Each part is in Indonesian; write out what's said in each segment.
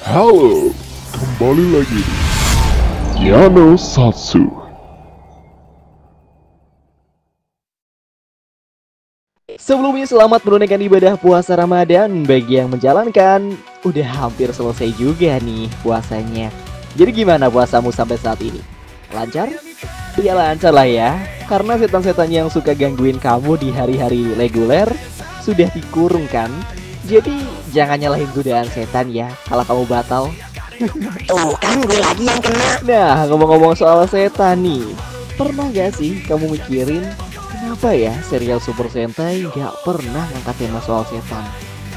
Halo, kembali lagi di Yano Satsu. Sebelumnya selamat menunaikan ibadah puasa Ramadan bagi yang menjalankan. Udah hampir selesai juga nih puasanya. Jadi gimana puasamu sampai saat ini? Lancar? Ya lancar lah ya. Karena setan-setan yang suka gangguin kamu di hari-hari reguler sudah dikurung kan. Jadi jangan nyalahin godaan setan ya kalau kamu batal. Tuh kan gue lagi yang kena. Nah, ngomong-ngomong soal setan nih, pernah gak sih kamu mikirin kenapa ya serial Super Sentai gak pernah ngangkat tema soal setan?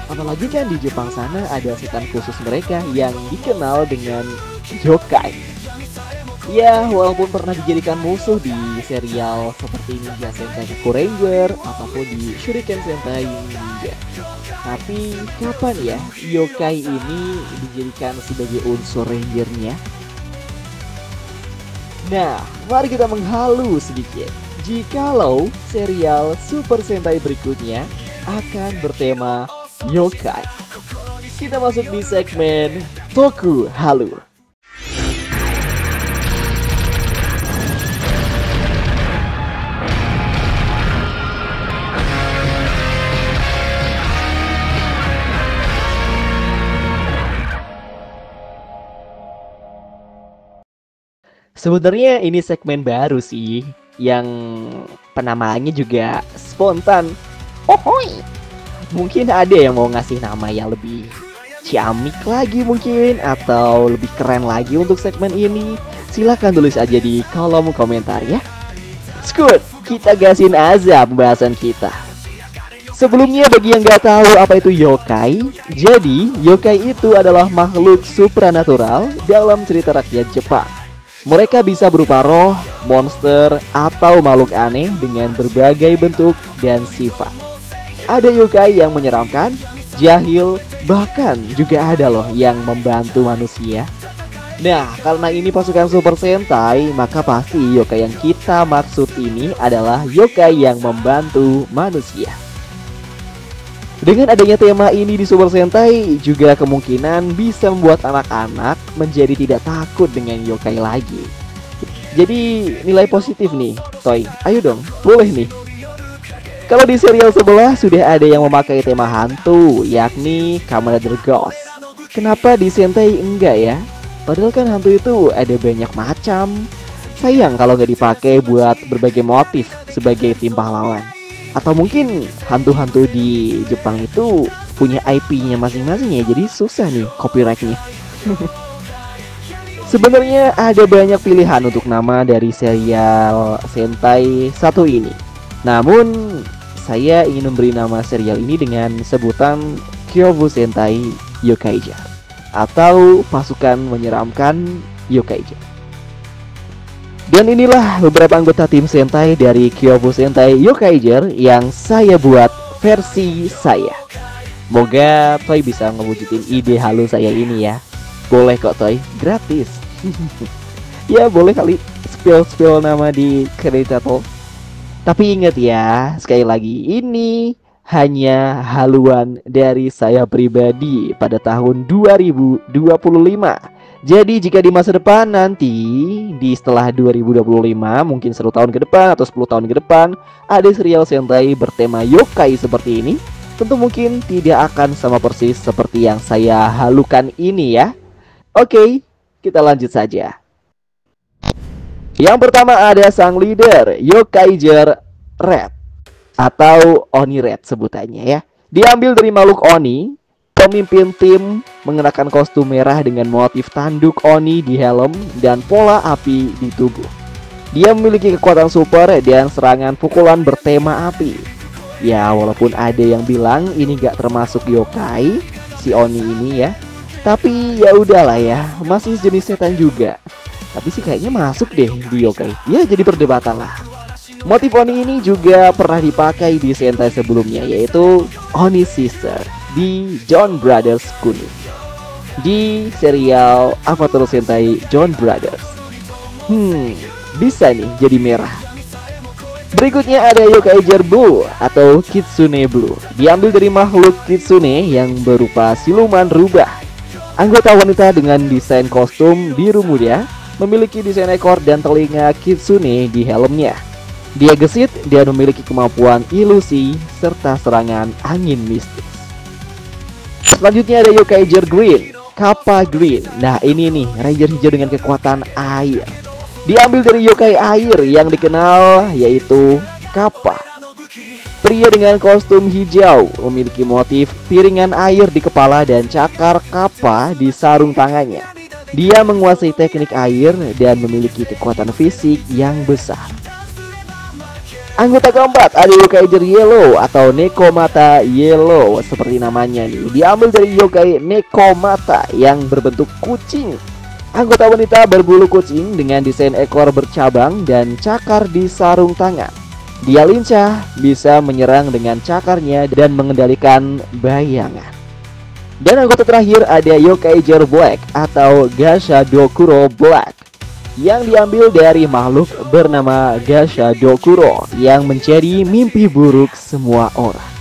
Apalagi kan di Jepang sana ada setan khusus mereka yang dikenal dengan yokai. Ya, walaupun pernah dijadikan musuh di serial seperti Ninja Sentai Kaku Ranger ataupun di Shuriken Sentai Ninja, tapi kapan ya yokai ini dijadikan sebagai unsur rangernya? Nah, mari kita menghalu sedikit. Jikalau serial Super Sentai berikutnya akan bertema yokai. Kita masuk di segmen Toku Halu. Sebenarnya ini segmen baru sih, yang penamaannya juga spontan. Ohoi. Mungkin ada yang mau ngasih nama yang lebih ciamik lagi mungkin, atau lebih keren lagi untuk segmen ini. Silahkan tulis aja di kolom komentar ya. Skut, kita gasin aja pembahasan kita. Sebelumnya bagi yang nggak tahu apa itu yokai, jadi yokai itu adalah makhluk supranatural dalam cerita rakyat Jepang. Mereka bisa berupa roh, monster, atau makhluk aneh dengan berbagai bentuk dan sifat. Ada yokai yang menyeramkan, jahil, bahkan juga ada loh yang membantu manusia. Nah, karena ini pasukan Super Sentai, maka pasti yokai yang kita maksud ini adalah yokai yang membantu manusia. Dengan adanya tema ini di Super Sentai, juga kemungkinan bisa membuat anak-anak menjadi tidak takut dengan yokai lagi. Jadi nilai positif nih, Toy. Ayo dong, boleh nih. Kalau di serial sebelah sudah ada yang memakai tema hantu, yakni Kamen Rider Ghost. Kenapa di Sentai enggak ya? Padahal kan hantu itu ada banyak macam. Sayang kalau nggak dipakai buat berbagai motif sebagai tim pahlawan. Atau mungkin hantu-hantu di Jepang itu punya IP-nya masing-masing ya, jadi susah nih copyright-nya. Sebenarnya ada banyak pilihan untuk nama dari serial Sentai satu ini. Namun saya ingin memberi nama serial ini dengan sebutan Kyobu Sentai Yokaija, atau pasukan menyeramkan Yokaija. Dan inilah beberapa anggota tim Sentai dari Kyobu Sentai Yokaiger yang saya buat versi saya. Moga Toy bisa ngewujudin ide halu saya ini ya. Boleh kok Toy, gratis. Ya boleh kali spill nama di kreditator. Tapi ingat ya, sekali lagi ini hanya haluan dari saya pribadi pada tahun 2025. Jadi jika di masa depan nanti, di setelah 2025, mungkin 1 tahun ke depan atau 10 tahun ke depan, ada serial Sentai bertema yokai seperti ini, tentu mungkin tidak akan sama persis seperti yang saya halukan ini ya. Oke, kita lanjut saja. Yang pertama ada sang leader, Yokaiger Red, atau Oni Red sebutannya ya. Diambil dari makhluk Oni. Pemimpin tim mengenakan kostum merah dengan motif tanduk Oni di helm dan pola api di tubuh. Dia memiliki kekuatan super dan serangan pukulan bertema api. Ya, walaupun ada yang bilang ini gak termasuk yokai si Oni ini ya, tapi ya udahlah ya, masih jenis setan juga. Tapi sih kayaknya masuk deh di yokai. Ya jadi perdebatan lah. Motif Oni ini juga pernah dipakai di Sentai sebelumnya, yaitu Oni Sister di John Brothers kuning, di serial Avatar Sentai John Brothers. Bisa nih jadi merah. Berikutnya ada Yokaiger Blue atau Kitsune Blue. Diambil dari makhluk Kitsune yang berupa siluman rubah. Anggota wanita dengan desain kostum biru muda memiliki desain ekor dan telinga kitsune di helmnya. Dia gesit dan memiliki kemampuan ilusi serta serangan angin mistis. Selanjutnya ada Yokaiger Green, Kappa Green. Nah ini nih, Ranger hijau dengan kekuatan air. Diambil dari yokai air yang dikenal yaitu Kappa. Pria dengan kostum hijau memiliki motif piringan air di kepala dan cakar kappa di sarung tangannya. Dia menguasai teknik air dan memiliki kekuatan fisik yang besar. Anggota keempat ada Yokaiger Yellow atau Nekomata Yellow seperti namanya nih. Diambil dari yokai Nekomata yang berbentuk kucing. Anggota wanita berbulu kucing dengan desain ekor bercabang dan cakar di sarung tangan. Dia lincah, bisa menyerang dengan cakarnya dan mengendalikan bayangan. Dan anggota terakhir ada Yokaiger Black atau Gashadokuro Black yang diambil dari makhluk bernama Gashadokuro yang menjadi mimpi buruk semua orang.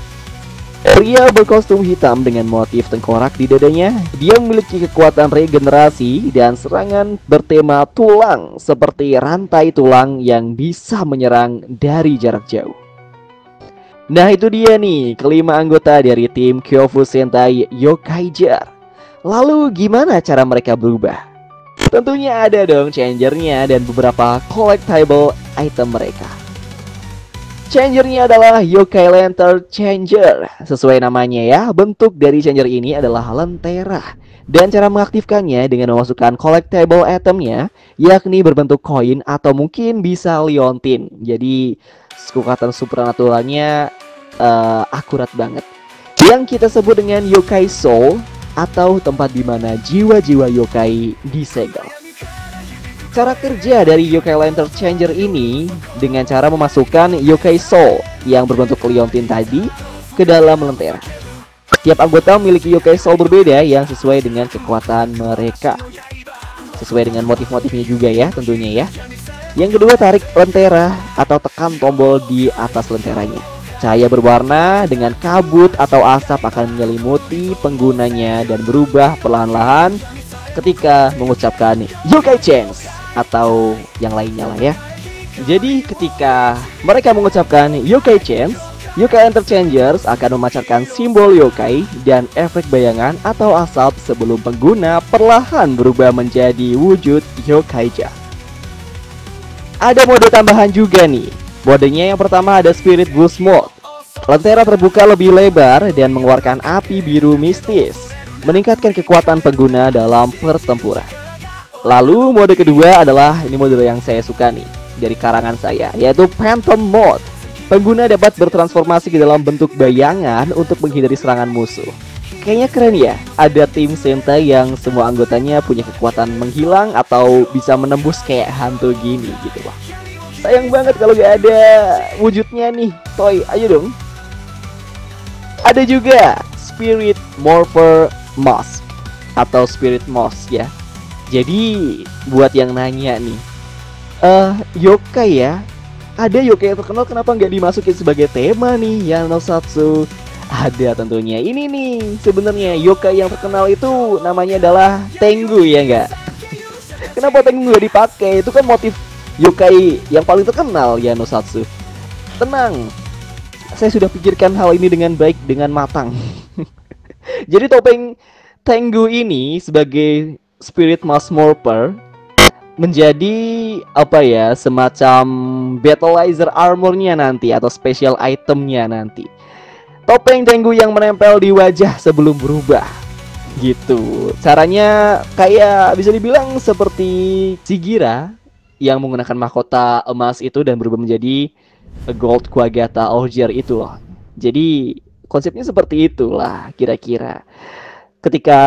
Pria berkostum hitam dengan motif tengkorak di dadanya. Dia memiliki kekuatan regenerasi dan serangan bertema tulang seperti rantai tulang yang bisa menyerang dari jarak jauh. Nah itu dia nih kelima anggota dari tim Kyofu Sentai Yokaiger. Lalu gimana cara mereka berubah? Tentunya ada dong changernya dan beberapa collectible item mereka. Changernya adalah Yokai Lantern Changer. Sesuai namanya ya, bentuk dari changer ini adalah lentera. Dan cara mengaktifkannya dengan memasukkan collectible itemnya, yakni berbentuk koin atau mungkin bisa liontin. Jadi kekuatan supernaturalnya akurat banget. Yang kita sebut dengan Yokai Soul atau tempat di mana jiwa-jiwa yokai disegel. Cara kerja dari Yokai Lantern Changer ini dengan cara memasukkan Yokai Soul yang berbentuk liontin tadi ke dalam lentera. Setiap anggota memiliki Yokai Soul berbeda yang sesuai dengan kekuatan mereka. Sesuai dengan motif-motifnya juga ya tentunya ya. Yang kedua, tarik lentera atau tekan tombol di atas lenteranya. Cahaya berwarna dengan kabut atau asap akan menyelimuti penggunanya dan berubah perlahan-lahan ketika mengucapkan Yokai Chance atau yang lainnya lah ya. Jadi ketika mereka mengucapkan Yokai Chance, Yokai Lantern Changers akan memancarkan simbol yokai dan efek bayangan atau asap sebelum pengguna perlahan berubah menjadi wujud Yokaiger. Ada mode tambahan juga nih. Modenya yang pertama ada Spirit Boost Mode. Lentera terbuka lebih lebar dan mengeluarkan api biru mistis, meningkatkan kekuatan pengguna dalam pertempuran. Lalu mode kedua adalah ini mode yang saya suka nih dari karangan saya, yaitu Phantom Mode. Pengguna dapat bertransformasi ke dalam bentuk bayangan untuk menghindari serangan musuh. Kayaknya keren ya, ada tim Sentai yang semua anggotanya punya kekuatan menghilang atau bisa menembus kayak hantu gini gitu loh. Sayang banget kalau gak ada wujudnya nih, Toy, ayo dong. Ada juga Spirit Morpher Mask atau Spirit Mask ya. Jadi buat yang nanya nih, yokai ya, ada yokai yang terkenal kenapa nggak dimasukin sebagai tema nih ya Nosatsu? Ada tentunya. Ini nih sebenarnya yokai yang terkenal itu namanya adalah Tengu ya nggak? Kenapa Tengu nggak dipakai? Itu kan motif yokai yang paling terkenal ya Nosatsu. Tenang, saya sudah pikirkan hal ini dengan baik, dengan matang. Jadi topeng Tengu ini sebagai Spirit Mask Morpher menjadi apa ya, semacam Battleizer armornya nanti atau special itemnya nanti. Topeng Tengu yang menempel di wajah sebelum berubah gitu. Caranya kayak bisa dibilang seperti Shigira yang menggunakan mahkota emas itu dan berubah menjadi Gold Kuwagata Auger itu loh. Jadi konsepnya seperti itulah kira-kira. Ketika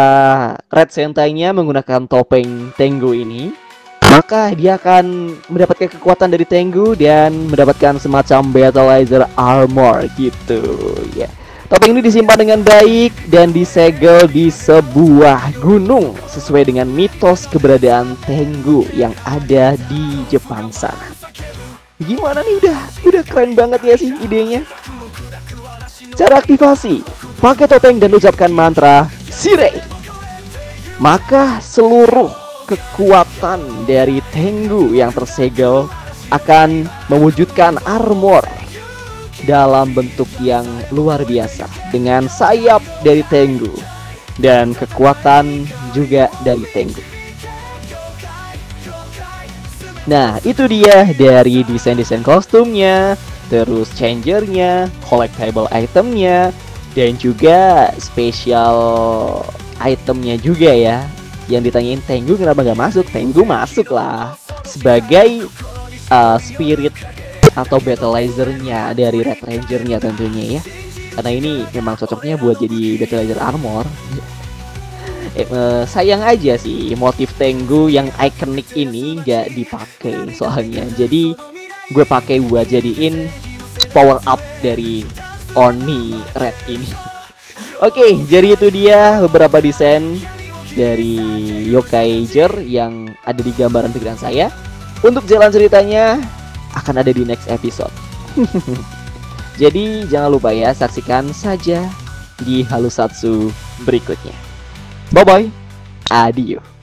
Red Sentai-nya menggunakan topeng Tengu ini, maka dia akan mendapatkan kekuatan dari Tengu dan mendapatkan semacam Battleizer armor gitu ya. Topeng ini disimpan dengan baik dan disegel di sebuah gunung sesuai dengan mitos keberadaan Tengu yang ada di Jepang sana. Gimana nih, udah keren banget ya sih idenya. Cara aktivasi, pakai topeng dan ucapkan mantra Shirei. maka seluruh kekuatan dari Tengu yang tersegel akan mewujudkan armor dalam bentuk yang luar biasa dengan sayap dari Tengu dan kekuatan juga dari Tengu. Nah, itu dia dari desain-desain kostumnya, terus changernya, collectible itemnya, dan juga special itemnya juga ya. Yang ditanyain Tengu kenapa nggak masuk? Tengu masuk lah sebagai spirit atau battleizer-nya dari Red Ranger-nya tentunya ya. Karena ini memang cocoknya buat jadi battleizer armor. Sayang aja sih motif Tengu yang ikonik ini nggak dipakai soalnya. Jadi gue pakai buat jadiin power up dari Oni Red ini. Oke, jadi itu dia beberapa desain dari Yokaiger yang ada di gambaran pikiran saya. Untuk jalan ceritanya akan ada di next episode. Jadi jangan lupa ya, saksikan saja di Halusatsu berikutnya. Bye bye, adieu.